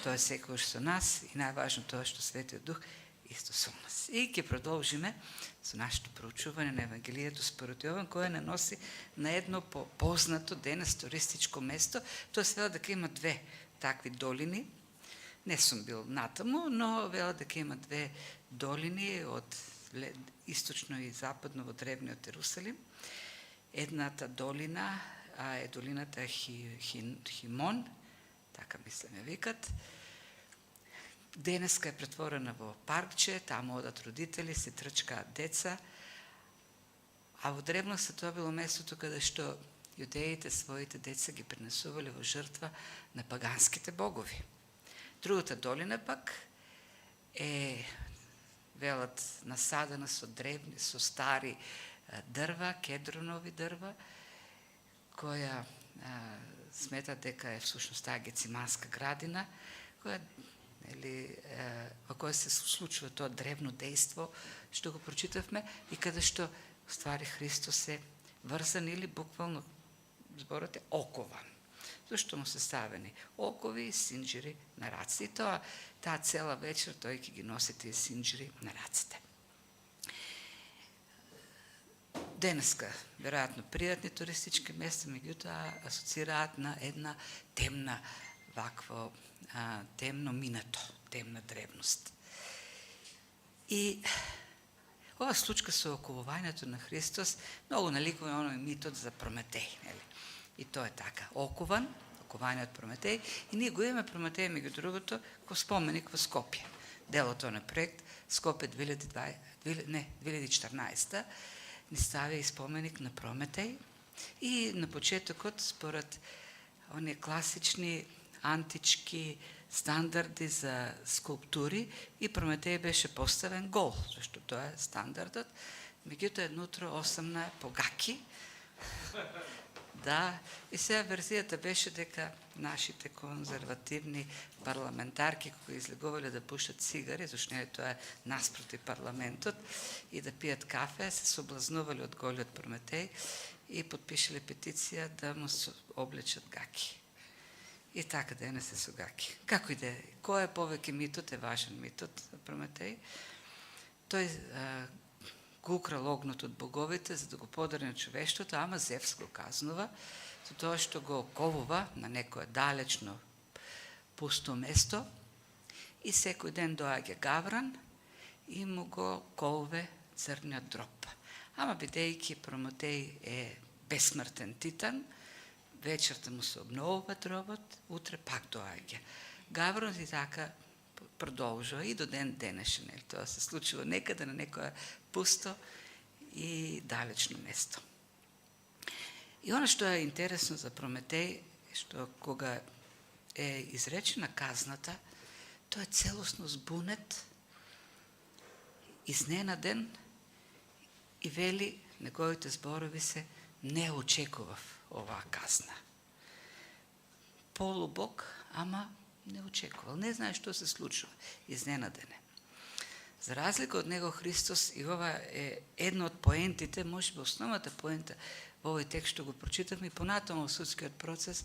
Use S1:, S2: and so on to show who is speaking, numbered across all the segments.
S1: тој е секогаш со нас и најважно тоа што Светиот Дух исто со нас. И ќе продолжиме со нашето проучување на Евангелието според Јован, кое не носи на едно познато денес туристичко место. Тоа се вела дека има две такви долини. Не сум бил натаму, но вела дека има две долини од источно и западно во древниот Ерусалим. Едната долина е долината Химон, така мислам ја викат. Денеска е претворена во паркче, таму одат родители, се трчкаат деца. А во древноста тоа било местото каде што јудеите своите деца ги принесувале во жртва на паганските богови. Другата долина пак е, велат, насадена со древни, со стари дрва, кедронови дрва, која смета дека е всушност таа гециманска градина, која во која се случува тоа древно дејство што го прочитавме и каде што ствари Христос е врзан или буквално зборот е окован. Зашто му се ставени окови и синџири на раците. И таа цела вечер тој ќе ги носи тие синџири на раците. Денеска, веројатно, пријатни туристички места, меѓутоа асоцираат на една темна вакво темно минато, темна древност. И ова случка со оковувањето на Христос многу наликува на оној митот за Прометеј, нели? И тоа е така, окован, оковање од Прометеј, и ние го имаме Прометеј меѓу другото како споменик во Скопје. Делото на проект Скопје 2014 ни стави и споменик на Прометеј и на почетокот според оние класични антички стандарди за скулптури и Прометеј беше поставен гол, зашто тоа е стандардот. Меѓутоа еднутро осамна погаки. Да, и сега верзијата беше дека нашите конзервативни парламентарки кои излегувале да пушат цигари, зашто не тоа е наспроти парламентот, и да пијат кафе, се соблазнувале од голиот Прометеј и подпишале петиција да му облечат гаки. И така денес се со гаки. Како и да е, кој е повеќе митот, е важен митот на Прометеј. Тој го украл огнот од боговите за да го подари на човештвото, ама Зевс го казнува со тоа што го оковува на некое далечно пусто место и секој ден доаѓа Гавран и му го колве црниот дроб. Ама бидејќи Прометеј е бесмртен титан, вечерта му се обновува дробот, утре пак доаѓа Гавран и така продолжува и до ден денешен. Тоа се случува некаде на некое пусто и далечно место. И оно што е интересно за Прометеј, што кога е изречена казната, тој е целосно збунет, изненаден и вели, неговите зборови се, не очекував оваа казна. Полубог, ама не очекувал. Не знае што се случува. Изненаден е. За разлика од него Христос, и ова е едно од поентите, може би основната поента во овој текст што го прочитавме и понатаму во судскиот процес,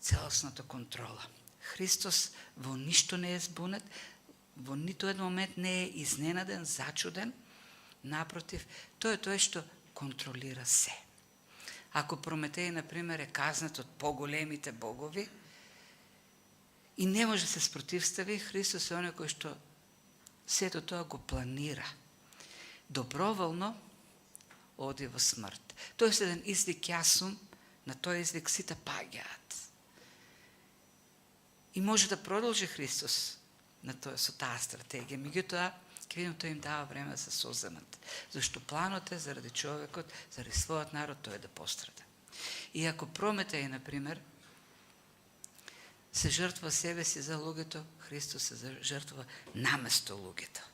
S1: целосната контрола. Христос во ништо не е збунет, во ниту еден момент не е изненаден, зачуден, напротив, тој е тој што контролира се. Ако Прометеј, например, е казнат од поголемите богови и не може да се спротивстави, Христос е оној кој што сето тоа го планира. Доброволно оди во смрт. Тој е еден извик јас сум, на тој извик сите паѓаат. И може да продолжи Христос на тоа со таа стратегија, меѓутоа ќе видим тој им дава време да се соземат. Зашто планот е заради човекот, заради својот народ, тој да пострада. И ако Прометеј, например, се жртва себе си за луѓето, Христос се жртва наместо луѓето.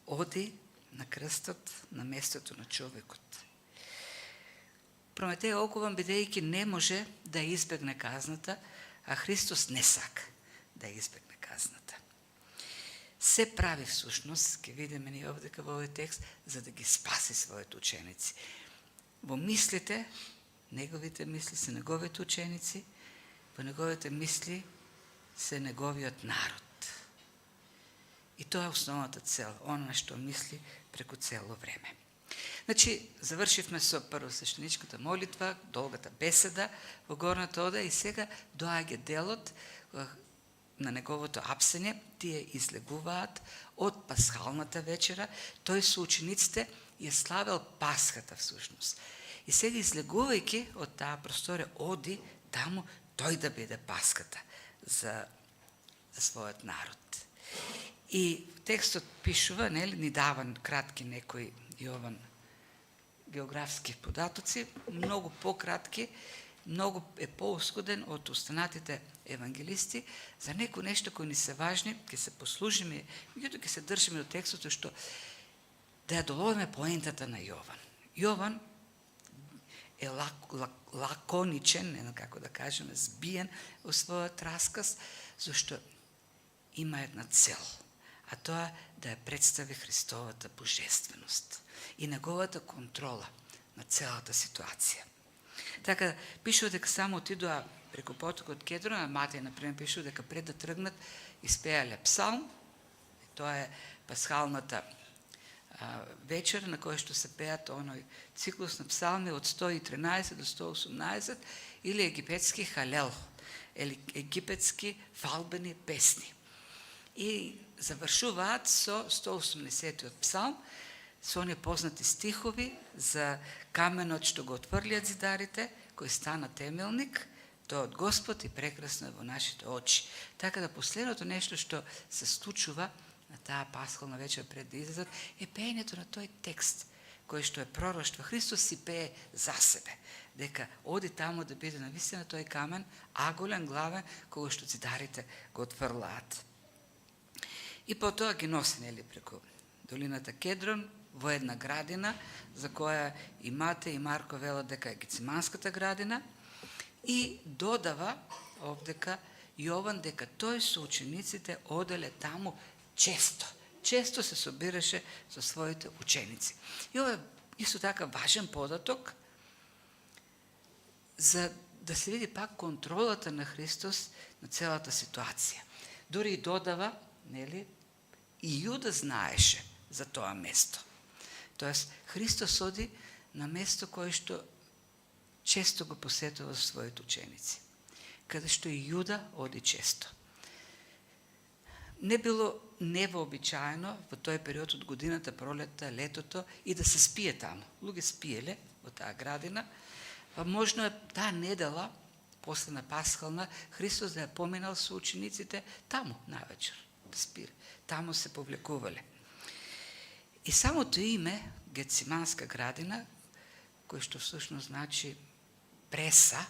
S1: Оди на крстот, на местото на човекот. Прометеј окован бидејќи не може да избегне казната, а Христос не сака да избегне казната. Се прави всушност, ќе видиме ни овдека во овој текст, за да ги спаси своите ученици. Во мислите, неговите мисли се неговите ученици, во неговите мисли се неговиот народ. И тоа е основната цел, она на што мисли преку цело време. Значи, завршивме со првосвештеничката молитва, долгата беседа во горната ода и сега доаѓа делот на неговото апсење. Тие излегуваат од пасхалната вечера, тој со учениците ја славел Пасхата всушност. И сега излегувајќи од таа просторија оди таму тој да биде Пасхата за својот народ. И текстот пишува, нели, ни дава кратки некои Јован географски податоци, многу пократки, многу е поускуден од останатите евангелисти за некои нешто кои ни се важни, ќе се послужиме, меѓутоа ќе се држиме до текстот што да ја доловиме поентата на Јован. Јован е лаконичен, не како да кажеме, збиен во својот расказ, зашто има една цел, а тоа да ја представи Христовата божественост и неговата контрола на целата ситуација. Така, пишува дека само отидоа преку потокот Кедрон, а Матеј, например, пишува дека пред да тргнат испеале псалм, тоа е пасхалната вечер на која што се пеат оној циклус на псалми од 113 до 118 или египетски халел, или египетски фалбени песни. И завршуваат со 180-тиот псалм, со оние познати стихови за каменот што го отврлиат зидарите, кој стана темелник, тоа од Господ и прекрасно е во нашите очи. Така да последното нешто што се случува на таа пасхална вечер пред да излезат е пеењето на тој текст, кој што е пророштво. Христос си пее за себе, дека оди таму да биде навистина тој камен, аголен, главен, кој што зидарите го отврлаат. И потоа ги носи, нели, преку долината Кедрон, во една градина, за која и Матеј и Марко велат дека е Гециманската градина, и додава овдека Јован дека тој со учениците оделе таму често. Често се собираше со своите ученици. И ова е исто така важен податок за да се види пак контролата на Христос на целата ситуација. Дори и додава, нели, и Јуда знаеше за тоа место. Тоест, Христос оди на место кое што често го посетува со своите ученици, каде што и Јуда оди често. Не било невообичаено во тој период од годината, пролетта, летото, и да се спие таму. Луѓе спиеле во таа градина, па можно е таа недела, после на пасхална, Христос да ја поминал со учениците таму навечер, да спире. Таму се повлекувале. И самото име Гециманска градина, кој што всушност значи преса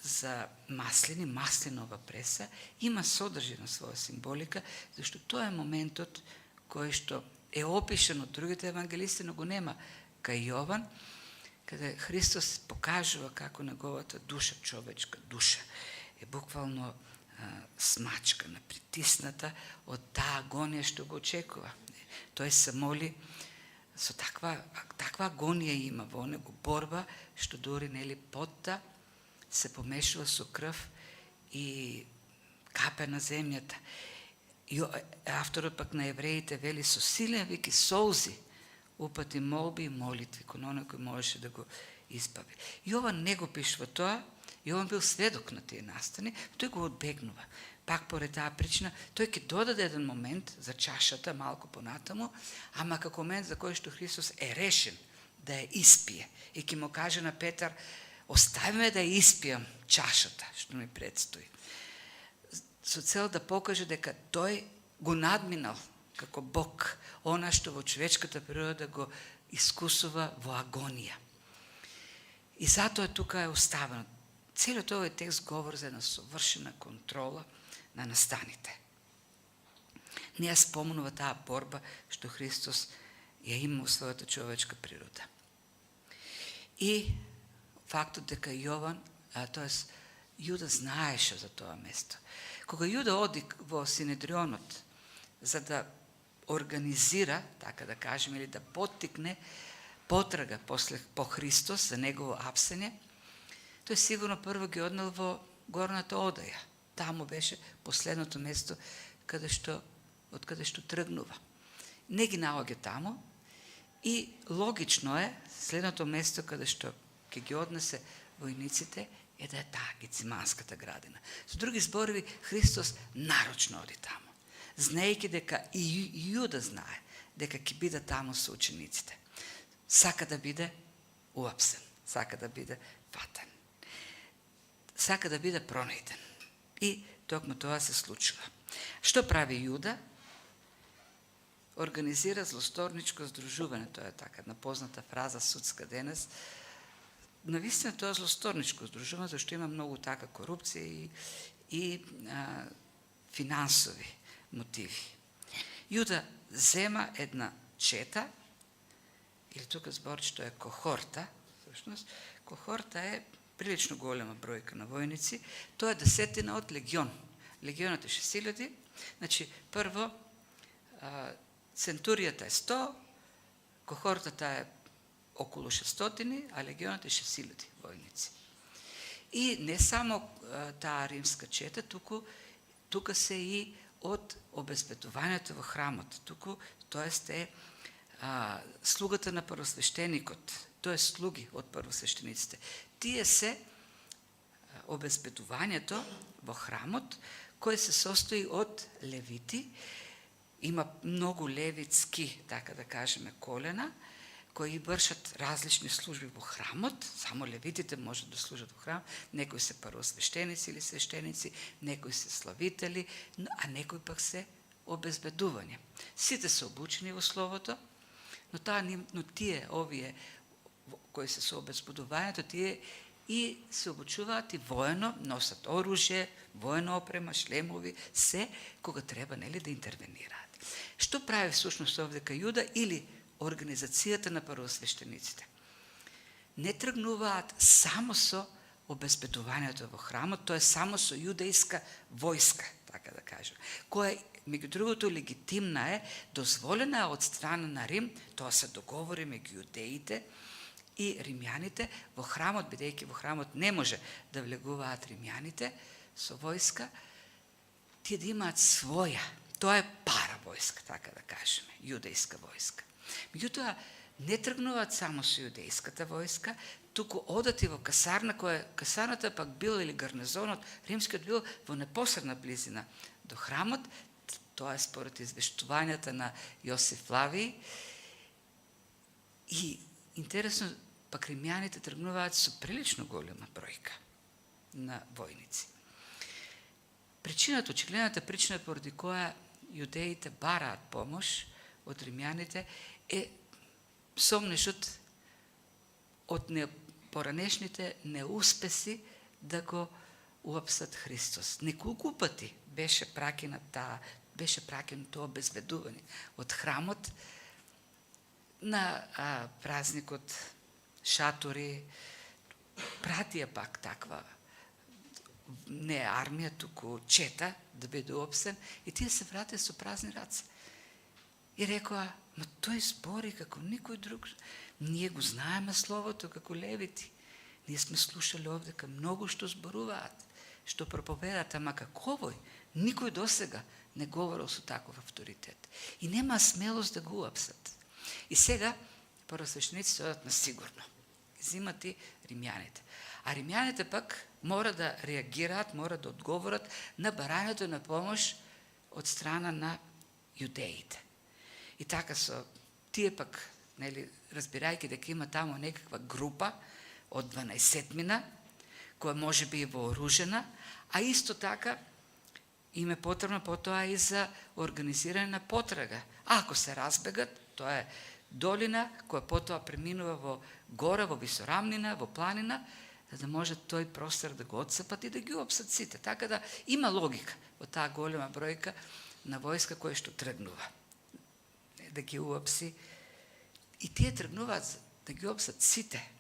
S1: за маслини, маслинова преса, има содржина своја символика, зашто тоа е моментот кој што е опишан од другите евангелисти, но го нема кај Јован, каде Христос покажува како неговата душа, човечка душа, е буквално смачкана, притисната од таа агонија што го очекува. Тој се моли со таква агонија има во него, борба, што дури, нели, потта се помешува со крв и капе на земјата. И авторот пак на евреите вели со силен вик и солзи упати молби и молитви кон оној кој можеше да го избави. Јован не го пишува тоа, Јован бил сведок на тие настани, тој го одбегнува. Пак поред таа причина, тој ќе додаде еден момент за чашата малку понатаму, ама како момент за кој што Христос е решен да ја испие и ќе му каже на Петар: остави ме да ја испијам чашата што ми предстои. Со цел да покаже дека тој го надминал како Бог, она што во човечката природа го искусува во агонија. И затоа тука е оставено. Целиот овој текст говори за една совршена контрола на настаните. Не ја спомнува таа борба што Христос ја има во својата човечка природа. И фактот дека Јован, тоест Јуда знаеше за тоа место. Кога Јуда оди во Синедрионот за да организира, така да кажем, или да поттикне потрага по Христос за негово апсење, тој сигурно прво ги однел во горната одаја, таму беше последното место од каде што тргнува. Не ги наоѓа таму и логично е следното место каде што ќе ги однесе војниците е да е таа Гециманската градина. Со други зборови, Христос нарочно оди таму, знаејќи дека и Јуда знае дека ќе биде таму со учениците. Сака да биде уапсен, сака да биде фатен, сака да биде пронајден. И токму тоа се случува. Што прави Јуда? Организира злосторничко здружување. Тоа е така една позната фраза судска денес. Навистина тоа е злосторничко здружување, зашто има многу така корупција и финансови мотиви. Јуда зема една чета, или тука збор што е кохорта, всушност, кохорта е прилично голема бројка на војници, тоа е 10 од легион. Легионот е 6000, значи прво центуријата е 100, кохортата е околу 600, а легионот е 6000 војници. И не само таа римска чета, тука се и од обезбедувањето во храмот. Туку, тоест е слугата на првосвештеникот, тоа е слуги од првосвештениците. Тие се обезбедувањето во храмот, кој се состои од левити. Има многу левитски, така да кажеме, колена, кои вршат различни служби во храмот. Само левитите можат да служат во храм. Некои се првосвештеници или свештеници, некои се славители, а некои пак се обезбедување. Сите се обучени во словото, но тие, овие кои се со обезбедувањето, тие и се обучуваат и воено, носат оружје, воена опрема, шлемови, се кога треба, нели, да интервенираат. Што прави всушност овдека Јуда или организацијата на првосвештениците? Не тргнуваат само со обезбедувањето во храмот, тоа е само со јудејска војска, така да кажем, која меѓу другото легитимна е, дозволена од страна на Рим, тоа се договори меѓу јудеите и римјаните во храмот, бидејќи во храмот не може да влегуваат римјаните со војска, тие да имаат своја, тоа е пара војска, така да кажеме, јудејска војска. Меѓутоа, не тргнуваат само со јудејската војска, туку одат и во касарна, касарната пак бил или гарнизонот римскиот бил во непосредна близина до храмот, тоа е според извештувањата на Јосиф Флавиј. И интересно, пак римјаните тргнуваат со прилично голема бројка на војници. Причината, очигледната причина поради која јудеите бараат помош од римјаните е сомнешот од поранешните неуспеси да го уапсат Христос. Неколку пати беше праќено тоа обезбедување од храмот на празникот, шатори, пратија пак таква, не армија, туку чета да биде уапсен, и тие се вратија со празни раце. И рекоа, ма тој збори како никој друг. Ние го знаеме словото како левити. Ние сме слушали овдека многу што зборуваат, што проповедаат, ама како овој, никој досега не говорил со таков авторитет. И нема смелост да го уапсат. И сега првосвештениците одат на сигурно. Изимат и римјаните. А римјаните пак мора да реагираат, мора да одговорат на барањето на помош од страна на јудеите. И така со тие пак, нели, разбирајќи дека има таму некаква група од 12-мина, која може би е вооружена, а исто така им е потребно потоа и за организирање на потрага. А ако се разбегат, тоа е долина која потоа преминува во гора, во висорамнина, во планина, за да може тој простор да го отцепат и да ги уапсат сите. Така да има логика во таа голема бројка на војска која што тргнува да ги уапси. И тие тргнуваат да ги уапсат сите.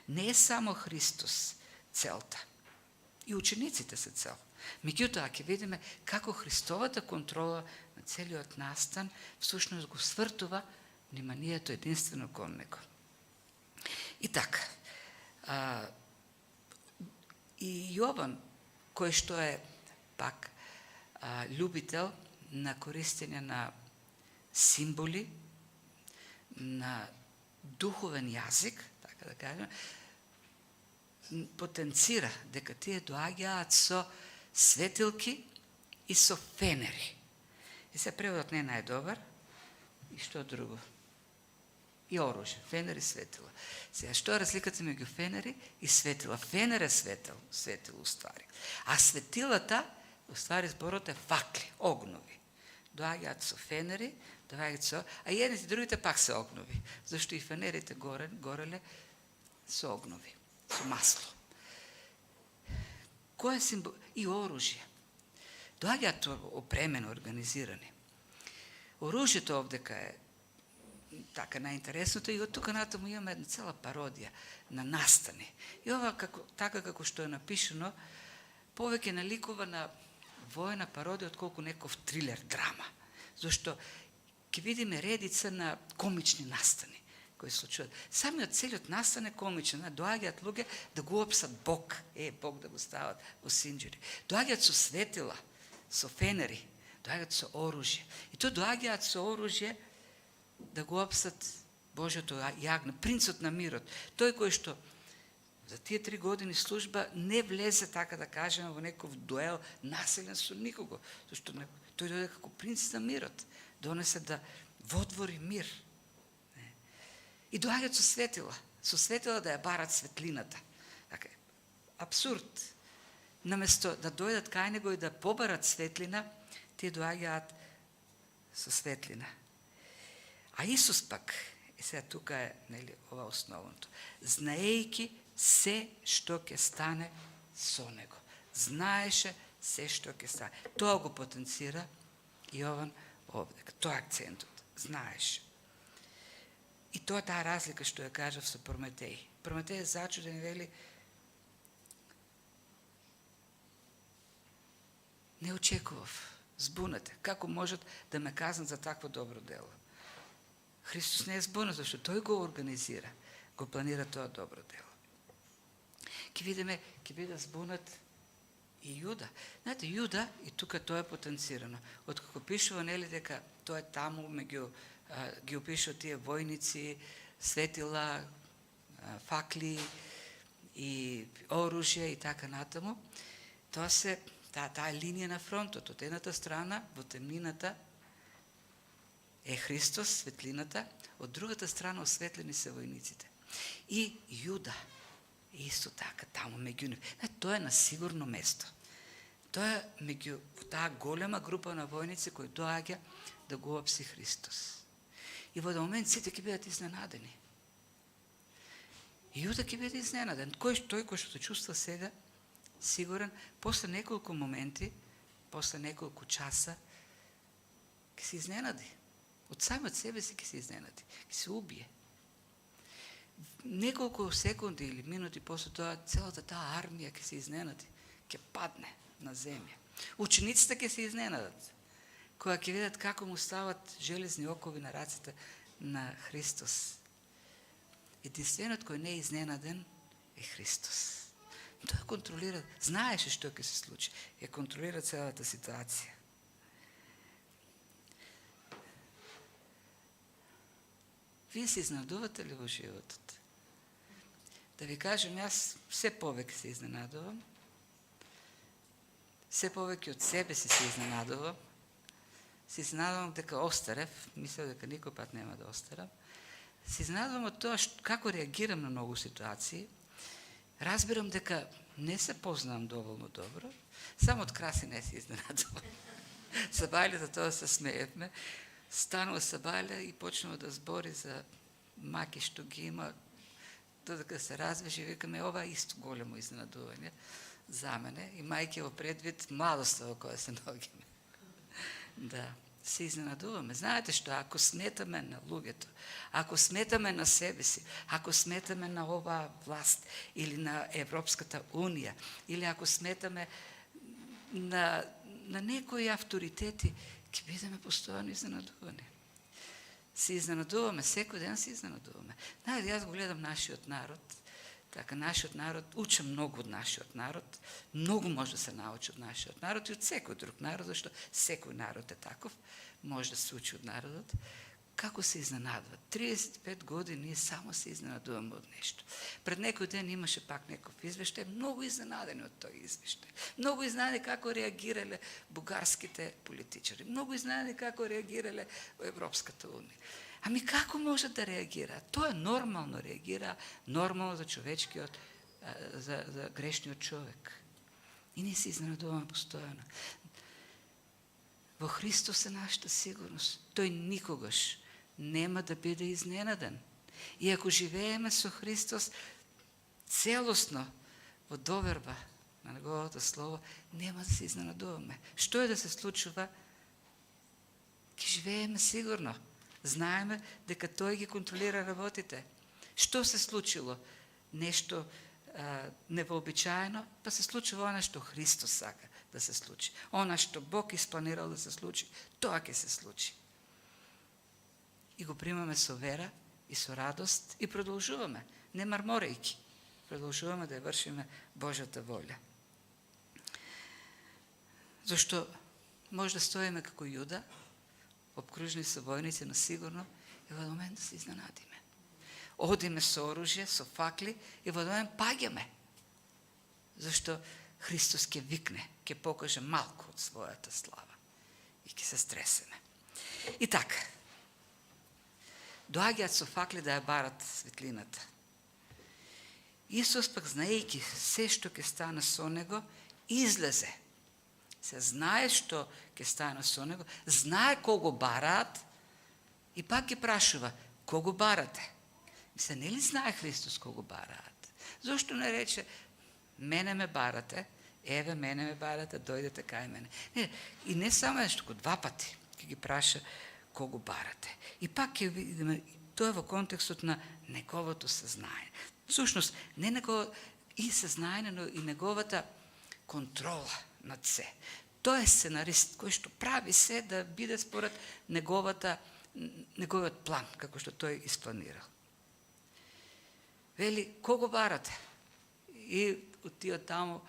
S1: Не е само Христос целта. И учениците се цел. Меѓутоа, ќе видиме како Христовата контрола на целиот настан всушност го свртува вниманието единствено кон него. И така, и Јован, кој што е пак љубител на користење на символи, на духовен јазик, така да кажем, потенцира дека тие доаѓаат со светилки и со фенери. И се преводот не е најдобар. И што друго? И оружје, фенер и светила. Сега, што е разликата меѓу фенери и светила? Фенер е светило уствари. А светилата, уствари зборот е факли, огнови. Доаѓаат со фенери, доаѓаат со... А едните и другите пак се огнови. Зашто и фенерите гореле со огнови, со масло. Кој е символ? И оружје. Доаѓаат опремено, организирани. Оружјето овдека е така најинтересното и од тука натаму имаме една цела пародија на настани. И ова така како што е напишано, повеќе наликува на воена пародија отколку неков трилер, драма. Зашто ќе видиме редица на комични настани кои се случуваат. Самиот целиот настан е комичен, доаѓаат луѓе да го опсат Бог, Бог да го стават во синџири. Доаѓаат со светила, со фенери, доаѓаат со оружје. И тоа доаѓаат со оружје да го опсат Божјото јагне, принцот на мирот. Тој кој што за тие 3 години служба не влезе, така да кажеме, во некој дуел населен со никого. Зашто тој дојде како принц на мирот, донесе да водвори мир. И доаѓаат со светила да ја барат светлината. Така, абсурд. Наместо да дојдат кај него и да побарат светлина, тие доаѓаат со светлина. А Исус пак, и сега тука е, нели, ова основното, знаејќи се што ќе стане со него. Знаеше се што ќе стане. Тоа го потенцира Јован овдека. Тоа е акцентот. Знаеше. И тоа е таа разлика што ја кажав со Прометеј. Прометеј е зачуден и вели: не очекував, збунете. Како можат да ме казнат за такво добро дело? Христос не е збунат, зашто тој го организира, го планира тоа добро дело. Ке видиме, ке биде збунат и Јуда. Знаете, Јуда, и тука тоа е потенцирано. Откако пишува, нели, дека тоа е таму, ги опишува тие војници, светила, факли и оружје и така натаму, тоа се таа линија на фронтот. Од едната страна, во темнината, е Христос, светлината, од другата страна осветлени се војниците. И Јуда, исто така, таму меѓу нив. Тоа е на сигурно место. Тоа е меѓу таа голема група на војници кои доаѓа да го опси Христос. И во момент сите ќе бидат изненадени. И Јуда ќе биде изненаден. Тој кој што се чувства сега, сигурен, после неколку моменти, после неколку часа, ќе се изненади. Од самиот себе си ќе се изненади, ќе се убие. Неколку секунди или минути после тоа, целата таа армија ќе се изненади, ќе падне на земја. Учениците ќе се изненадат, кога ќе видат како му стават железни окови на рацете на Христос. Единственот кој не е изненаден е Христос. Тој контролира, знаеше што ќе се случи, ја контролира целата ситуација. Вие се изненадувате ли во животот? Да ви кажем, јас се повеќе се изненадувам. Се повеќе од себе си се изненадувам. Се изненадувам дека остарев, мислев дека никој пат нема да остарам. Се изненадувам од тоа како реагирам на многу ситуации. Разбирам дека не се познавам доволно добро, само од Краси не се изненадувам. Сабајле за тоа се смеевме. Станува Сабајле и почнува да збори за маки што ги има, додека се развежи, викаме, ова е исто големо изненадување за мене, имајќи во предвид младоста во која се наоѓаме. Да, се изненадуваме. Знаете што, ако сметаме на луѓето, ако сметаме на себе си, ако сметаме на оваа власт или на Европската унија, или ако сметаме на некои авторитети, ќе бидеме постојано изненадувани. Се изненадуваме, секој ден се изненадуваме. Знаете, јас го гледам нашиот народ, Така, нашиот народ учи многу од нашиот народ, многу може да се научи од нашиот народ и од секој друг народ, зашто секој народ е таков, може да се учи од народот. Како се изненадва? 35 години ние само се изненадуваме од нешто. Пред некој ден имаше пак некој извештај, многу изненадени од тој извештај. Многу изненадени како реагирале бугарските политичари, многу изненадени како реагирале во Европската унија. Ами како може да реагира? Тоа е нормално реагира, нормално за човечкиот, за грешниот човек. И ние се изненадуваме постојано. Во Христос е нашата сигурност. Тој никогаш нема да биде изненаден. И ако живееме со Христос целосно во доверба на Неговото Слово, нема да се изненадуваме. Што е да се случува? Ке живееме сигурно. Знаеме дека Тој ги контролира работите. Што се случило? Нешто невообичаено, па се случува она што Христос сака да се случи. Она што Бог испланирал да се случи, тоа ќе се случи. И го примаме со вера и со радост и продолжуваме, не марморејки. Продолжуваме да ја вршиме Божјата волја. Зашто може да стоиме како Јуда, обкружени со војници, но сигурно и во момент да се изненадиме. Одиме со оружје, со факли и во момент паѓаме. Зашто Христос ќе викне, ќе покаже малку од својата слава и ќе се стресеме. И така, доаѓаат со факли да ја барат светлината. Исус пак, знаејќи се што ќе стане со него, излезе. Се знае што ќе стане со него, знае кого бараат и пак ги прашува, кого барате? Мисля, нели знае Христос кого бараат? Зошто не рече, мене ме барате, еве мене ме барате, дојдете кај мене. Не, и не само нешто, два пати ќе ги праша кого барате. И пак ќе видиме, тоа е во контекстот на неговото съзнание. Всушност, не негово и съзнание, но и неговата контрола над се. Тој е сценарист кој што прави се да биде според неговиот план, како што тој испланирал. Вели, кого барате? И отио таму,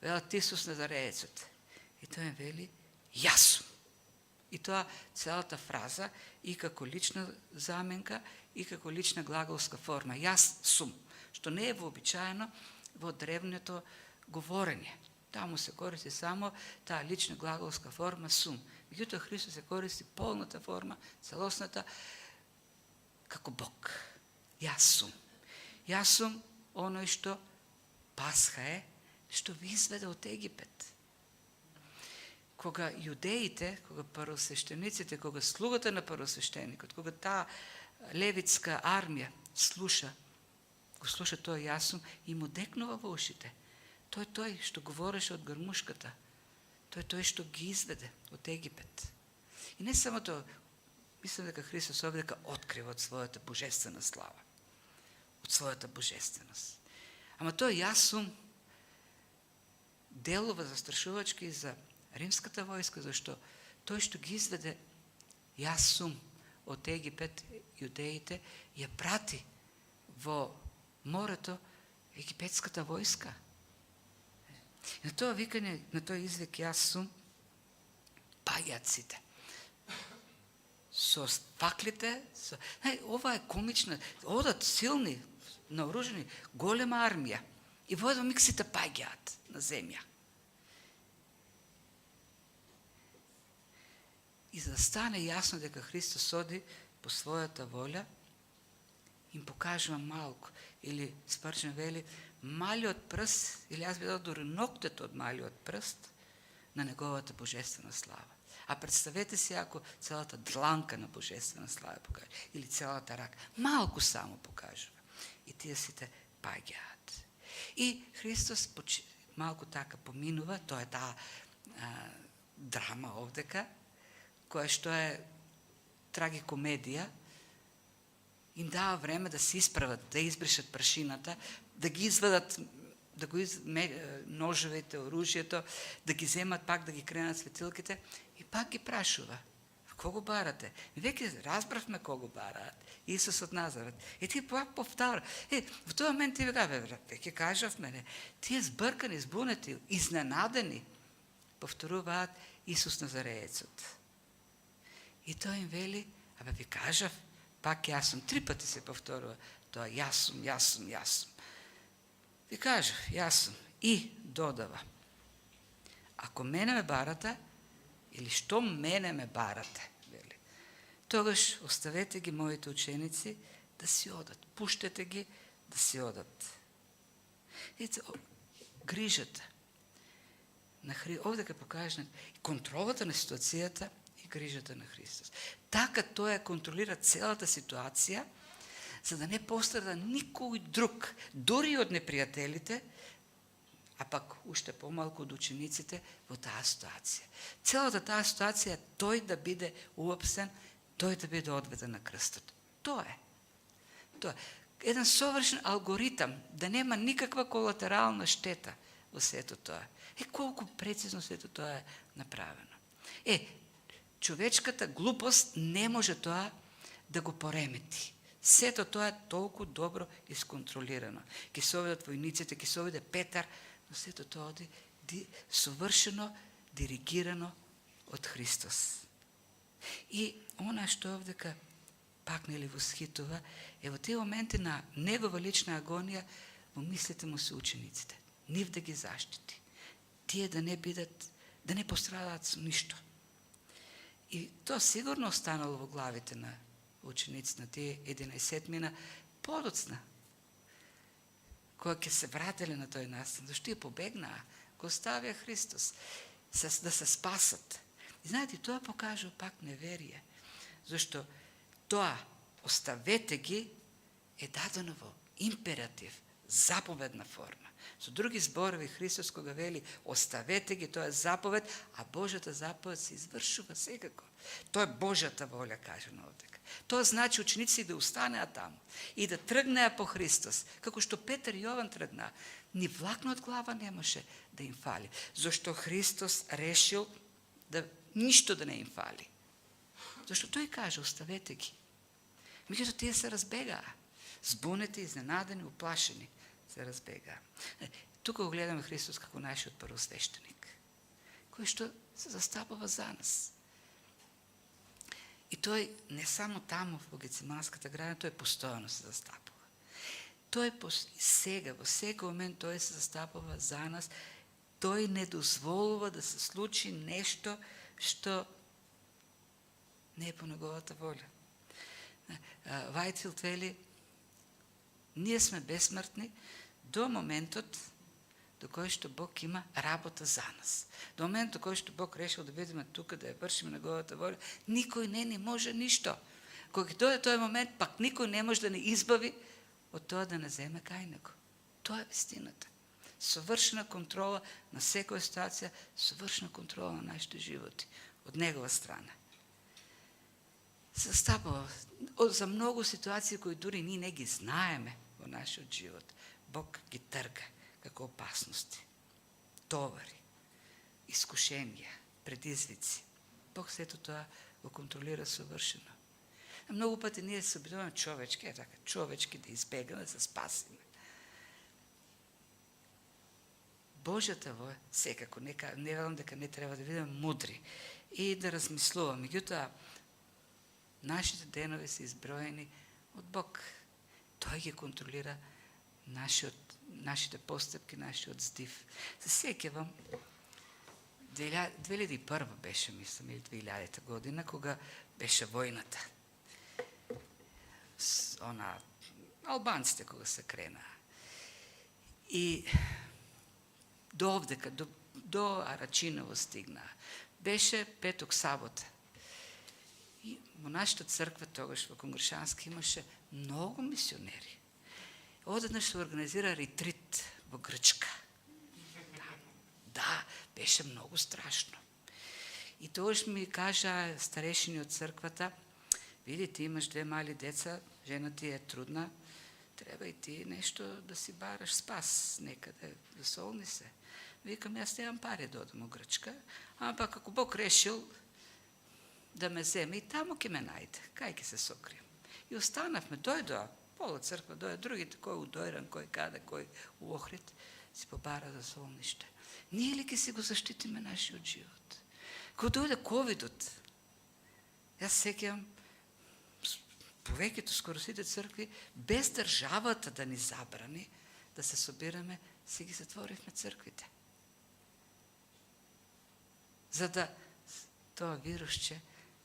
S1: велат Исус Назареецот. И тој вели, јас сум. И тоа целата фраза и како лична заменка, и како лична глаголска форма. Јас сум. Што не е вообичаено во древното говорење. Таму се користи само таа лична глаголска форма сум. Меѓутоа Христос се користи полната форма, целосната, како Бог. Јас сум. Јас сум оној што Пасха е, што ви изведе од Египет. Кога јудеите, кога првосвештениците, кога слугата на првосвештеникот, кога таа левитска армија го слуша тој јас сум и му декнува во ушите. Тој што говореше од грмушката. Тој што ги изведе од Египет. И не само тоа, мислам дека Христос овдека открива од својата божествена слава. Од својата божественост. Ама тој јас сум делува застрашувачки за римската војска, зашто тој што ги изведе јас сум од Египет, јудеите, ја прати во морето египетската војска. И на тоа викање, на тој извик јас сум, паѓаат сите. Со факлите, ова е комична, одат силни, наоружени, голема армија. И во еден миг сите паѓаат на земја. И за да стане јасно дека Христос оди по својата волја, им покажува малку, или Спрџен вели, малиот прст, или јас би дал дури ноктето од малиот прст на неговата божествена слава. А представете си ако целата дланка на божествена слава покажува, или целата рака, малку само покажува. И тие сите паѓаат. И Христос малку така поминува, тоа е таа драма овдека, која што е трагикомедија, им дава време да се исправат, да избришат прашината, да ги извадат, да го ножовите, оружјето, да ги земат пак, да ги кренат светилките и пак ги прашува. кого барате? Веќе разбравме кого бараат. Исус од Назарет. И ти пак повтора. В тој момент ти веќе кажавме, не. Тие збркани, збунети, изненадени, повторуваат Исус Назареецот. И тој им вели, ви кажав, пак јас сум, 3 пати се повторува, тоа јас сум. Ви кажав, јас сум. И додава, ако мене ме барате, или што мене ме барате, вели, тогаш оставете ги моите ученици да си одат. Пуштете ги да си одат. Грижата. Овде ке покажем контролата на ситуацијата и грижата на Христос. Така тој контролира целата ситуација, за да не пострада никој друг, дори од непријателите, а пак уште помалку од учениците во таа ситуација. Целата таа ситуација е тој да биде уапсен, тој да биде одведен на крстот. Тоа е. Еден совршен алгоритам, да нема никаква колатерална штета во сето тоа. Колку прецизно сето тоа е направено. Човечката глупост не може тоа да го поремети. Сето тоа е толку добро исконтролирано. Ке се оведат војниците, ке се оведе Петар, но сето тоа оди совршено диригирано од Христос. И она што овдека пак нели восхитува, во тие моменти на негова лична агонија, во мислите му се учениците. Нив да ги заштити. Тие да не бидат, да не пострадаат со ништо. И тоа сигурно останало во главите на учениците, на тие 11 подоцна, кога ќе се врателе на тој настан, зашто ја побегнаа, го оставија Христос, да се спасат. И знаете, тоа покажува пак неверие, зашто тоа оставете ги е дадено во императив, заповедна форма. Со други зборови, Христос кога вели оставете ги, тоа е заповед, а Божјата заповед се извршува секако. Тоа е Божјата волја, кажено овдека. Тоа значи ученици да останеа таму и да тргнеа по Христос, како што Петар и Јован тргнаа. Ни влакна од глава немаше да им фали, зашто Христос решил да ништо да не им фали. Зашто тој каже оставете ги. Меѓутоа тие се разбегаа, збунети, изненадени, уплашени. Се разбега. Тука го гледаме Христос како нашиот првосвештеник, кој што се застапува за нас. И тој не само таму во Гециманската градина, тој постојано се застапува. Тој сега, во секој момент тој се застапува за нас, тој не дозволува да се случи нешто што не е по неговата волја. Вајтфилд вели, ние сме бесмртни до моментот до кој што Бог има работа за нас. До моментот до кој што Бог решил да бидеме тука, да ја вршиме неговата волја, никој не ни може ништо. Кога дојде тој момент, пак никој не може да не избави од тоа да не земе кај него. Тоа е вистината. Совршена контрола на секоја ситуација, совршена контрола на нашите животи од негова страна. Се стапува за многу ситуации кои дури ние не ги знаеме во нашиот живот. Бог ги трга како опасности, товари, искушенија, предизвици. Бог сето тоа го контролира совршено. Многу пати ние се обидуваме човечки да избегаме, да се спасиме. Божјата воја, секако, не велам дека не треба да бидеме мудри и да размислуваме. Меѓутоа, нашите денови се изброени од Бог. Тој ги контролира нашите постапки, нашиот здив. Се сеќавам, 2001 беше, мислам, или 2000 година, кога беше војната. Албанците кога се кренаа. И до овдека, до Арачиново стигнаа. Беше петок сабота. И во нашата црква, тогаш во Конгрешанска, имаше многу мисионери. Одеднаш се организира ретрит во Грчка. Да, беше многу страшно. И тогаш ми кажа старешини од црквата, видите, имаш 2 мали деца, жена ти е трудна, треба и ти нешто да си бараш спас некаде, засолни се. Викам, јас немам пари да одам во Грчка, ама пак ако Бог решил да ме земе и тамо ќе ме најде, кај ќе се сокрием. И останавме, дојдоа, пола црква, дојдоа другите, кој у Дојран, кој каде, кој у Охрид, си побара за солниште. Ние ли ќе си го заштитиме нашиот живот? Кога дојде ковидот, јас сеќавам, повеќето, скоро сите цркви, без државата да ни забрани да се собираме, си ги затворивме црквите. За да тоа вирусче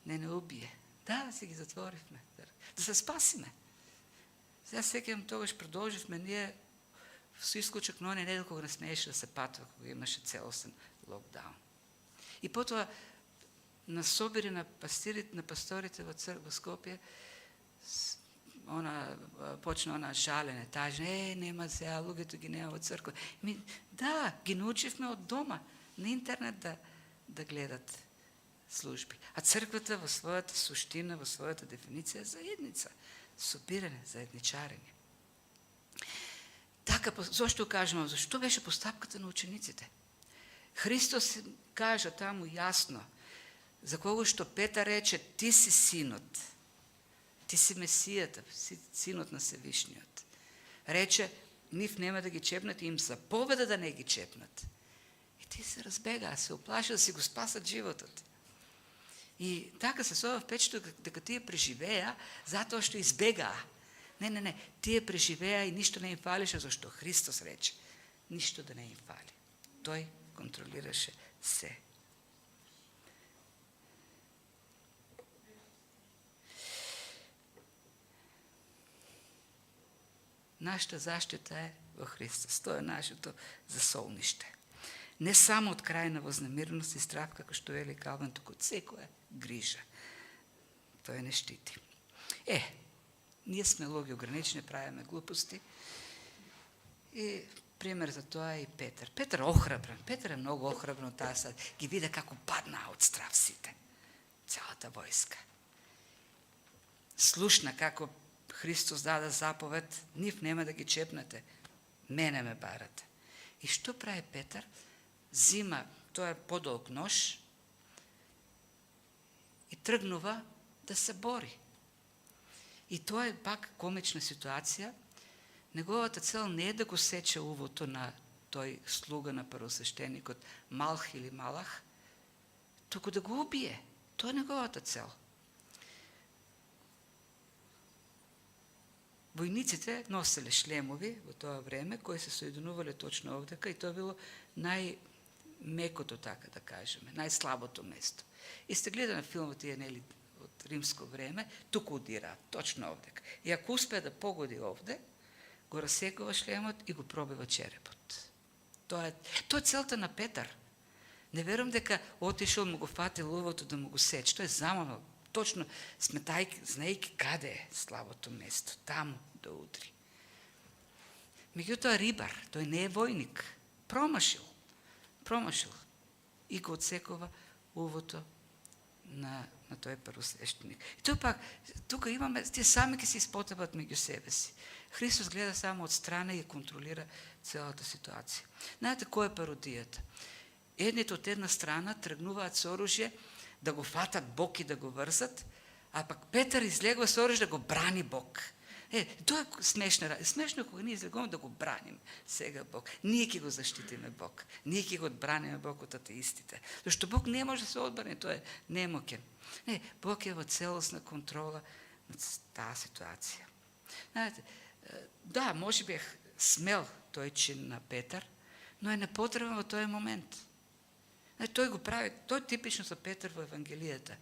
S1: не убие. Да, си ги затворивме. Да се спасиме. Сега сеќавам, тогаш продолживме ние со исклучок на оне недел кога не смееше да се патува, кога имаше целосен локдаун. И потоа на собери на пасторите во црква Скопје, почна она жалене, тажне, нема сега, луѓето ги нема во црква. Да, ги научивме од дома, на интернет да гледат служби. А црквата во својата суштина, во својата дефиниција е заедница, собирање, заедничарење. Така, зошто кажемо, зашто беше постапката на учениците? Христос кажа таму јасно, за кого што Петар рече, ти си синот, ти си Месијата, синот на Севишниот. Рече, нив нема да ги чепнат и им заповеда да не ги чепнат. И ти се разбега, се уплаши да си го спасат животот. И така се сова впечаток дека тие преживеа затоа што избегаа. Не, тие преживеа и ништо не им фалише, зашто Христос рече, ништо да не им фали. Тој контролираше се. Нашата заштита е во Христос. Тоа е нашето засолниште. Не само од крајна вознемиреност и страх, како што вели Калвин, туку од секоја грижа. Тој не штити. Ние сме луѓе ограничени, правиме глупости. И пример за тоа е и Петар. Петар охрабрен. Петар е многу охрабрен од таа сад. Ги виде како паднаа од страв сите. Цялата војска. Слушна како Христос даде заповед, нив нема да ги чепнете, мене ме барате. И што прави Петар? Зима, тоа е подолг нож и тргнува да се бори. И тоа е пак комична ситуација. Неговата цел не е да го сече увото на тој слуга на првосвещеникот Малх или Малах, туку да го убие. Тоа е неговата цел. Војниците носеле шлемови во тоа време, кои се соединувале точно овдека, и тоа било најмекото, така да кажеме, најслабото место. И сте гледали филмот тие нели од римско време, туку удираат, точно овдека. И ако успее да погоди овде, го расекува шлемот и го пробива черепот. Тоа е целта на Петар. Не верувам дека отишол, му го фатил лувото да му го сече. Тој е замамал. Точно сметајки, знаејќи каде е слабото место, таму да удри. Меѓутоа рибар, тој не е војник, промашил и го отсекува увото на тој првосвещеник. И тоа пак, тука имаме, тие сами ќе се испотапат меѓу себе си. Христос гледа само од страна и контролира целата ситуација. Знаете која е пародијата? Едните од една страна тргнуваат со оружје да го фатат Бог и да го врзат, а пак Петар излегува со оружје да го брани Бог. Тоа е смешно. Смешно кога ние излегуваме да го браним сега Бог. Ние ќе го заштитиме Бог. Ние ќе го одбраниме Бог од атеистите. Зашто Бог не може да се одбрани, тоа е немоќен. Не, Бог е во целосна контрола на таа ситуација. Знаете, да, може би е смел тој чин на Петар, но е непотребен во тој момент. Тој го прави, тој типично за Петар во Евангелијата.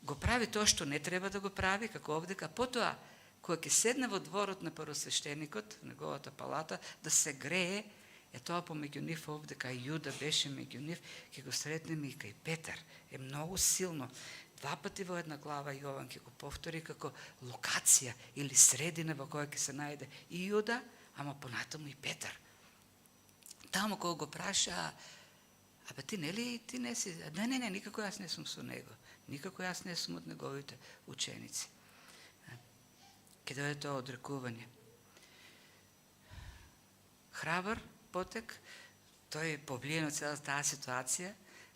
S1: Го прави тоа што не треба да го прави, како овдека, потоа, кога ќе седне во дворот на првосвещеникот, неговата палата, да се грее, тоа помеѓу нив овдека, Јуда беше меѓу нив, ќе го сретнеме и кај Петар. Е многу силно. 2 пати во една глава Јован ќе го повтори како локација или средина во која ќе се најде и Јуда, ама понатаму и Петар. Таму кога го праша, абе ти нели, ти не си, не, никако јас не сум со него, никако јас не сум од неговите ученици. Ке дојде тоа одрекување. Храбар потек, тој повлиен од целата таа ситуација,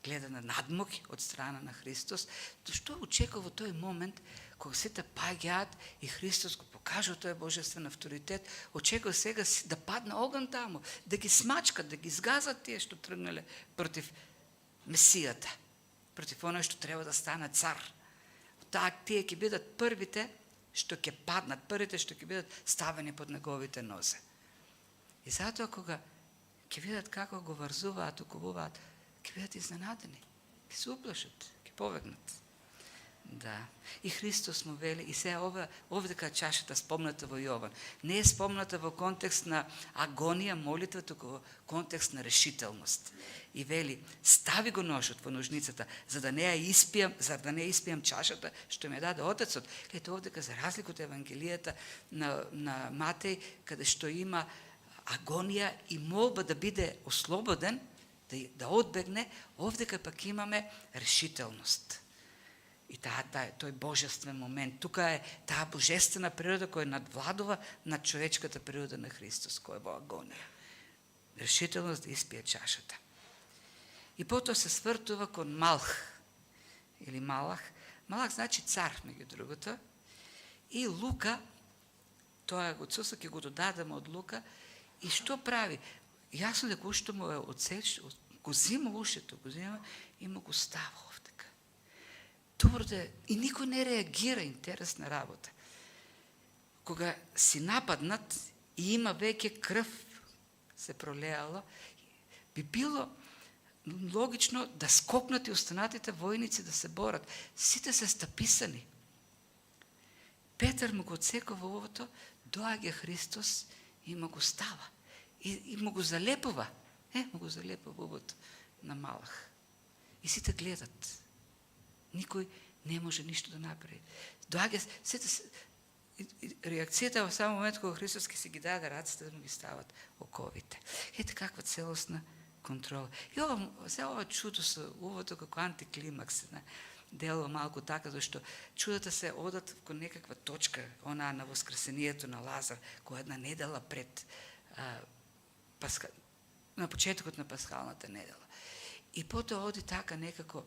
S1: гледа на надмог од страна на Христос, што очекува во тој момент кога сите паѓаат и Христос го покажа тој божествен авторитет, очекува сега да падне оган таму, да ги смачкат, да ги изгазат тие што тргнале против Месијата, против оној што треба да стане цар. Тие ќе бидат првите што ќе паднат, првите што ќе бидат ставени под неговите нозе. И затоа кога ќе видат како го врзуваат, окувуваат, ќе бидат изненадени, ќе се уплашат, ќе побегнат. Да. И Христос му вели, и сега овде кај чашата спомната во Јован, не е спомната во контекст на агонија, молитва, туку во контекст на решителност. И вели, стави го ножот во ножницата, за да не испијам чашата што ми даде Отецот. Ето овде за разлика од Евангелијата на Матеј, каде што има агонија и молба да биде ослободен, да одбегне, овде пак имаме решителност. И тој божествен момент. Тука е таа божествена природа која надвладува над човечката природа на Христос, која е во агонија. Решителност да испие чашата. И потоа се свртува кон Малх, или Малах. Малах значи цар, меѓу другото. И Лука, тоа го Цуса ќе го додадаме од Лука, и што прави? Јасно дека уште му е го зима ушето, и му го става овдека. Добро да и никој не реагира, интересна работа. Кога си нападнат и има веќе крв се пролеало, би било логично да скокнат и останатите војници да се борат. Сите се стаписани. Петар му го отсекува овото, доаѓа Христос и му го става. И му го залепува. Му го залепува овото на Малах. И сите гледат. Никој не може ништо да направи. Доаѓа, реакцијата во самој момент кога Христос ќе си ги даде раците да му ги стават оковите. Ете каква целосна контрола. И ова чудо со увото како антиклимакс, делува малку така, зашто чудата се одат кон некаква точка, она на воскресението на Лазар, која една недела пред на почетокот на пасхалната недела. И потоа оди така некако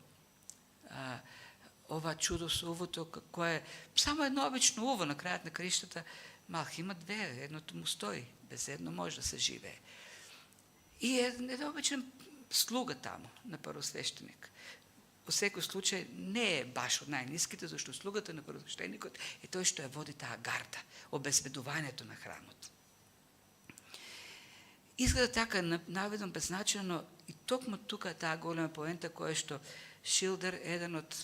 S1: ова чудо со увото, кое е само едно обично уво на крајот на краиштата. Малх има две, едното му стои, без едно може да се живее. И еден обичен слуга таму на првосвештеник. Во секој случај не е баш од најниските, зашто слугата на првосвештеникот е тој што ја води таа гарда, обезбедувањето на храмот. Изгледа така наведно беззначено и токму тука е таа голема поента која што Шилдер, еден од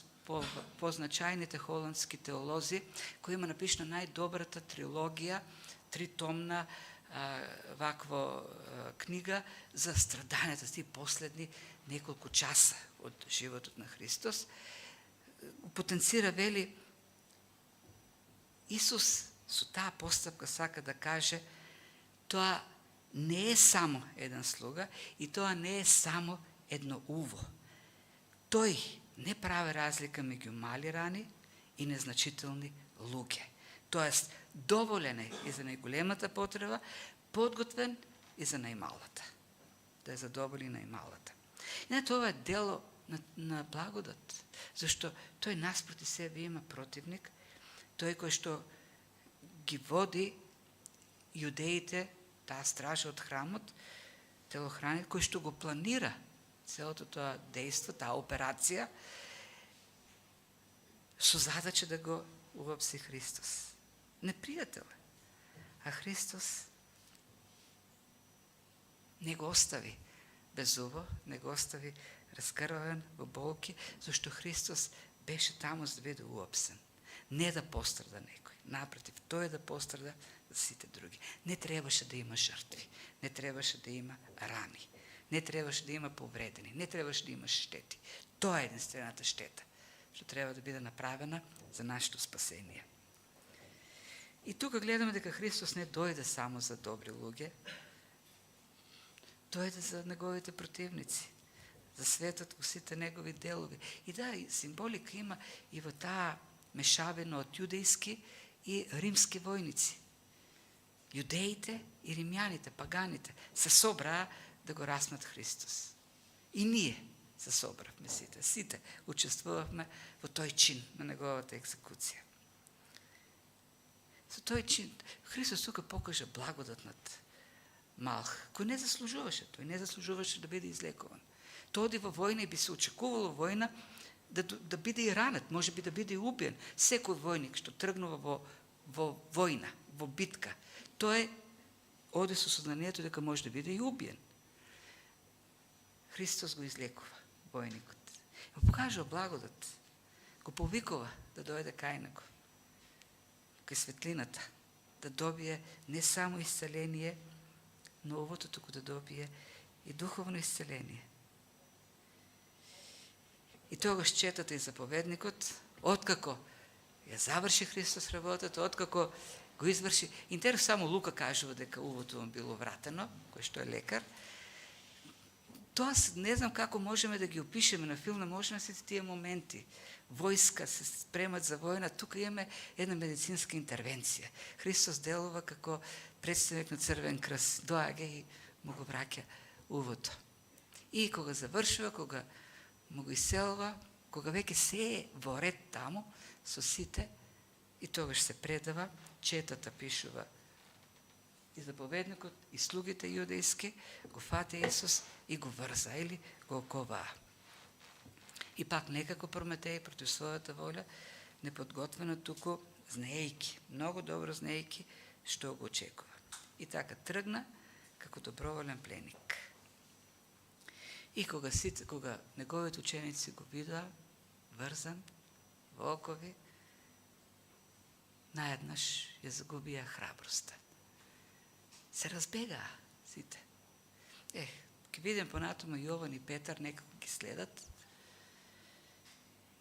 S1: позначајните холандски теолози, кој има напишана најдобрата трилогија, тритомна вакво книга за страдањата, тие последни неколку часа од животот на Христос, потенцира, вели, Исус со таа постапка сака да каже, тоа не е само еден слуга и тоа не е само едно уво. Тој не прави разлика меѓу мали рани и незначителни луѓе. Тоест, доволен е и за најголемата потреба, подготвен и за најмалата. Да ја задоволи најмалата. И тоа е дело на благодат, зашто тој наспроти себе има противник, тој кој што ги води јудеите, таа стража од храмот, телохранит, кој што го планира целото тоа дејство, таа операција, со задача да го уапси Христос. Непријател е. А Христос не го остави без уво, не го остави раскрвавен во болки, зашто Христос беше таму за да биде уапсен. Не да пострада некој. Напротив, тој да пострада за сите други. Не требаше да има жртви, не требаше да има рани, не требаше да има повредени, не требаше да има штети. Тоа е единствената штета, што треба да биде направена за нашето спасение. И тука гледаме дека Христос не дојде само за добри луѓе, дојде за неговите противници, за светот во сите негови делови. И да, символика има и во таа мешавина од јудејски и римски војници. Јудеите и римјаните, паганите, се собраа да го распнат Христос. И ние, се собравме сите. Сите учествувавме во тој чин на неговата екзекуција. Со тој чин Христос тука покажа благодат над Малх, кој не заслужуваше, тој не заслужуваше да биде излекуван. Тој оди во војна и би се очекувало војна да биде и ранет, може би да биде и убиен. Секој војник што тргнува во војна, во битка, тој оди со сознанието дека може да биде и убиен. Христос го излекува војникот. Го покажува благодат, го повикува да дојде кај него, кај светлината, да добие не само исцеление, но овото туку да добие и духовно исцеление. И тогаш четата и заповедникот, откако ја заврши Христос работата, откако го изврши, интересно само Лука кажува дека увото му било вратено, кој што е лекар. Тоа не знам како можеме да ги опишеме на филм, не можеме сите тие моменти. Војска се спремат за војна, тука имаме една медицинска интервенција. Христос делува како представник на Црвен крст, доаѓа и му го враќа увото. И кога завршува, кога му го иселува, кога веќе се е во ред таму со сите, и тогаш се предава, четата пишува и заповедникот, и слугите јудејски, го фате Исус и го врза или го оковаа. И пак некако Прометеј против својата воља, неподготвено туку, знаејќи, многу добро знаејќи што го очекува. И така тргна како доброволен пленик. И кога неговите ученици го видоа врзан во окови, наеднаш ја загубија храброста. Се разбегаа сите. Ке видим понатома Јован и Петар некако ги следат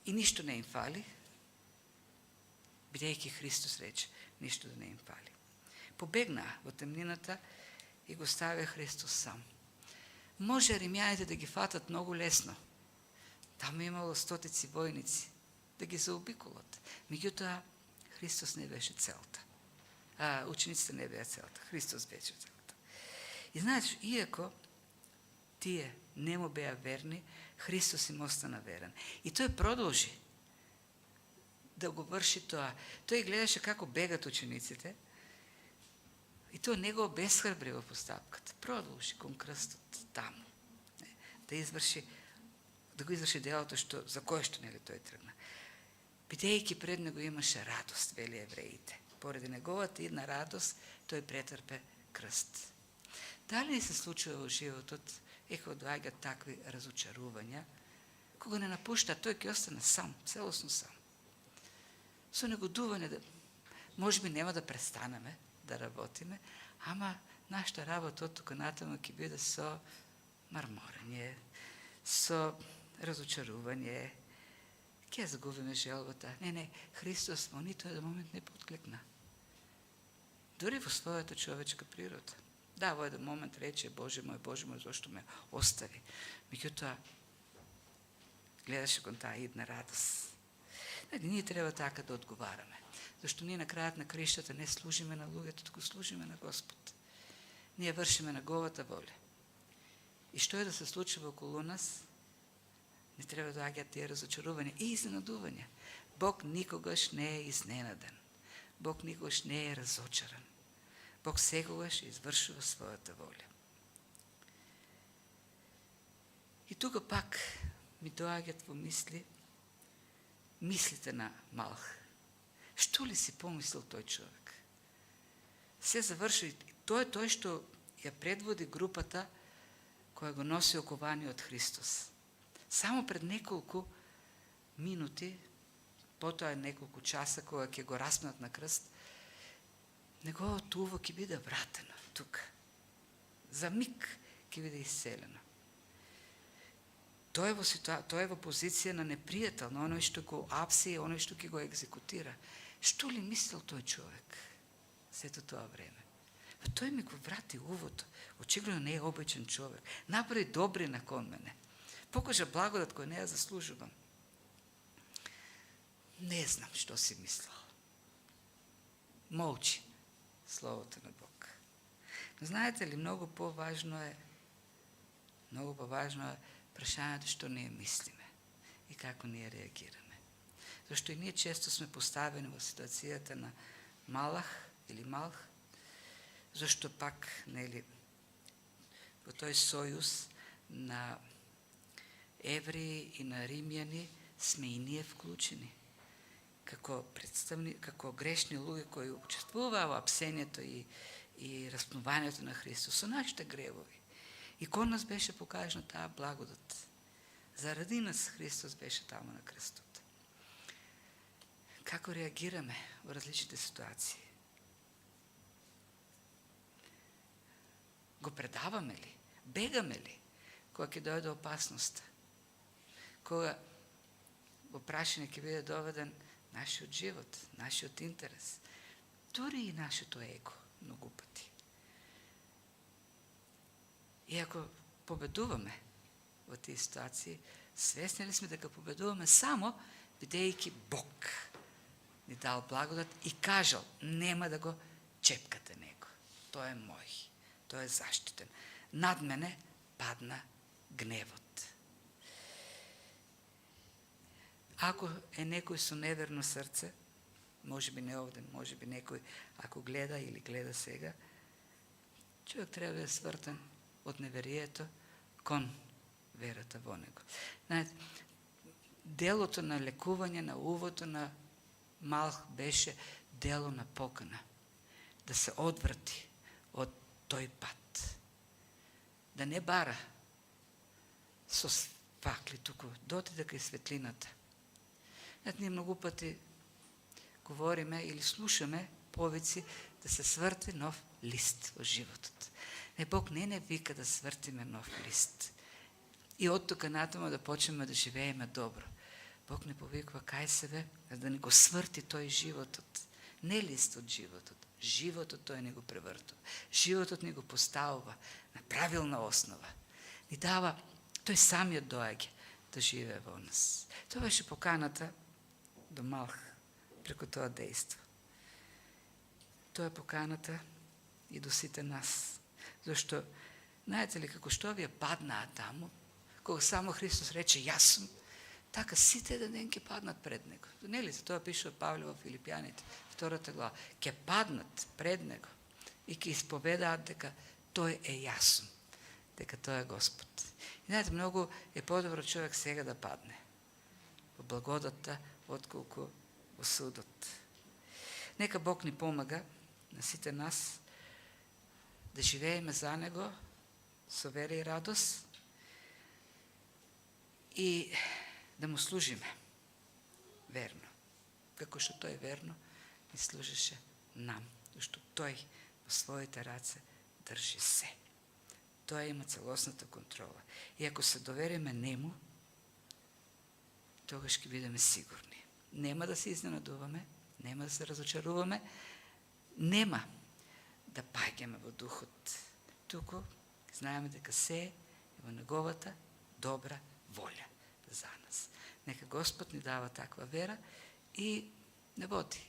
S1: и ништо не им фали, бидејќи Христос рече ништо да не им фали. Побегнаа во темнината и го ставија Христос сам. Може римјаните да ги фатат многу лесно. Таму имало стотици војници да ги заобиколат. Меѓутоа, Христос не беше целта. Учениците не беа целта. Христос беше целта. И знаеш, иако тие не му беа верни, Христос им остана верен. И тој продолжи да го врши тоа. Тој гледаше како бегат учениците и тоа не го обесхрабри во постапката. Продолжи кон крстот таму. Да го изврши делото за кое што нели тој тргна. Бидејќи пред него имаше радост, вели евреите. Поради неговата една радост, тој претрпе крст. Дали не се случува во животот, кога доаѓаат такви разочарувања, кога не напушта, тој ќе остане сам, целосно сам. Со негодување, може би нема да престанеме да работиме, ама нашата работа од тука натаму ќе биде со марморење, со разочарување, ќе загубиме желбата. Не, Христос во ниту еден момент не подклекна. Дори во својата човечка природа. Да, во еден момент рече, Боже мој, зошто ме остави. Меѓутоа, гледаше кон таа идна радост. Ние треба така да одговараме. Зашто ние на крајот на криштата не служиме на луѓето, туку служиме на Господ. Ние вршиме неговата воља. И што е да се случува околу нас, не треба да доаѓаат тие разочарувања и изненадувања. Бог никогаш не е изненаден. Бог никогаш не е разочаран. Бог секогаш извршува својата воља. И тука пак ми доаѓаат во мислите на Малх. Што ли си помислил тој човек? Се заврши. Тоа е тој што ја предводи групата која го носи окованиот Христос. Само пред неколку минути, потоа неколку часа кога ќе го распнат на крст, неговото уво ќе биде вратено тука. За миг ќе биде исцелено. Тој е во позиција на непријател, на оној што го апси и оној што ќе го екзекутира. Што ли мислел тој човек сето тоа време? Тој ми го врати увото. Очигледно не е обичен човек. Направи добрина кон мене. Покажа благодат кој не ја заслужувам. Не знам што си мислел. Молчи Словото на Бог. Но знаете ли, многу поважно е Прашањето што ние мислиме и како ние реагираме. Зашто и ние често сме поставени во ситуацијата на Малах или Малх, зашто пак, нели, во тој сојуз на евреи и на римјани сме и ние вклучени како како грешни луѓе кои учествуваа во апсењето и распнувањето на Христос со нашите гревови. И кон нас беше покажана таа благодат. Заради нас Христос беше таму на крстот. Како реагираме во различните ситуации? Го предаваме ли? Бегаме ли? Кога ќе дојде опасноста? Кога во прашање ќе биде доведен нашиот живот, нашиот интерес, дури и нашето его, многу пати. И ако победуваме во тие ситуации, свесни ли сме дека победуваме само бидејќи Бог ни дал благодат и кажал, нема да го чепкате него. Тој е мој, тој е заштитен. Над мене падна гневот. Ако е некој со неверно срце, може би не овде, може би некој, ако гледа или гледа сега, човек треба да е свртен од неверието кон верата во него. Знаете, делото на лекување, на увото на Малх беше дело на покана. Да се одврати од тој пат. Да не бара со факли, туку дотиде кај светлината. Ние многу пати говориме или слушаме повици да се сврти нов лист во животот. Бог не вика да свртиме нов лист. И од тука натаму да почнеме да живееме добро. Бог не повиква кај себе, да не го сврти тој животот. Не лист од животот. Животот тој не го превртува. Животот не го поставува на правилна основа. Ни дава, тој самиот доаѓа да живее во нас. Тоа беше поканата до Малх преку тоа дејство. Тоа е поканата и до сите нас. Зашто, знаете ли, како што вие паднаа таму, кога само Христос рече јас сум, така сите еден ден ќе паднат пред него. Нели за тоа пишува Павле во Филипјаните, 2 глава. Ќе паднат пред него и ќе исповедаат дека тој е јас сум, дека тој е Господ. И знаете, многу е подобро човек сега да падне во благодатта, отколку во судот. Нека Бог ни помага на сите нас да живееме за него со вера и радост и да му служиме верно. Како што тој верно ни служеше нам, што тој во своите раце држи се. Тој има целосната контрола. И ако се довериме нему, тогаш ќе бидеме сигурни. Нема да се изненадуваме, нема да се разочаруваме, нема да паѓаме во духот. Туку знаеме дека се е во неговата добра волја за нас. Нека Господ ни дава таква вера и не води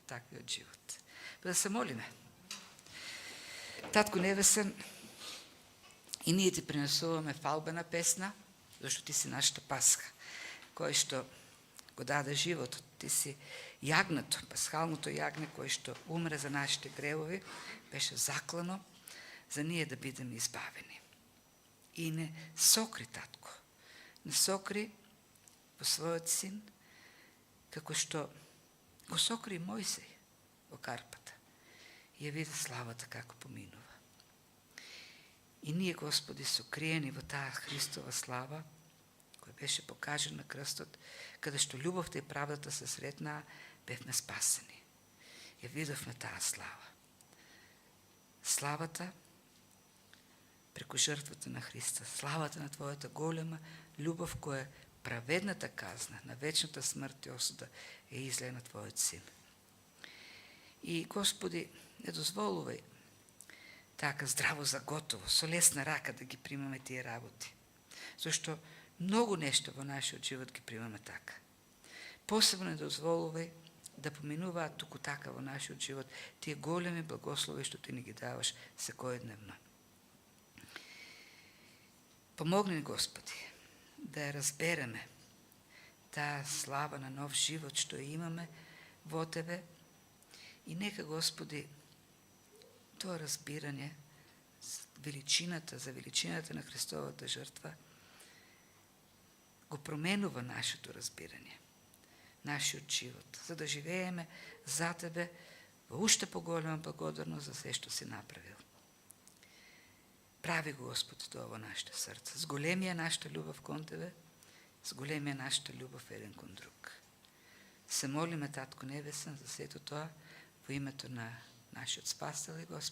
S1: таквиот живот. Да се молиме. Татко Небесен, и ние ти принесуваме фалбена песна, зашто ти си нашата пасха, кој што го даде животот. Ти си јагнето, пасхалното јагне, кој што умре за нашите гревови, беше заклано за ние да бидеме избавени. И не сокри, татко, не сокри во својот син, како што го сокри Мојсей во Карпата. И ја види славата како поминува. И ние, Господи, сокриени во таа Христова слава, кој беше покажен на крстот, каде што љубовта и правдата се сретнаа, бевме спасени. Ја видовме таа слава. Славата преку жртвата на Христа, славата на Твојата голема љубов, која праведната казна на вечната смрт и осуда е излеја на Твојот син. И, Господи, не дозволувај така здраво за готово, со лесна рака да ги примаме тие работи. Зашто многу нешто во нашиот живот ги примаме така. Посебно не дозволувај да поминуваат туку така во нашиот живот тие големи благослови што ти ни ги даваш секојдневно. Помогни ни, Господи, да ја разбереме, таа слава на нов живот што имаме во Тебе, и нека, Господи, тоа разбирање за величината на Христовата жртва го променува нашето разбирање, нашиот живот, за да живееме за Тебе во уште поголема благодарност за се што си направил. Прави го, Господ, тоа во нашите срца. Зголемија нашата љубов кон Тебе, зголемија нашата љубов еден кон друг. Се молиме, Татко Небесен, за сето тоа во името на нашиот Спасител и Господ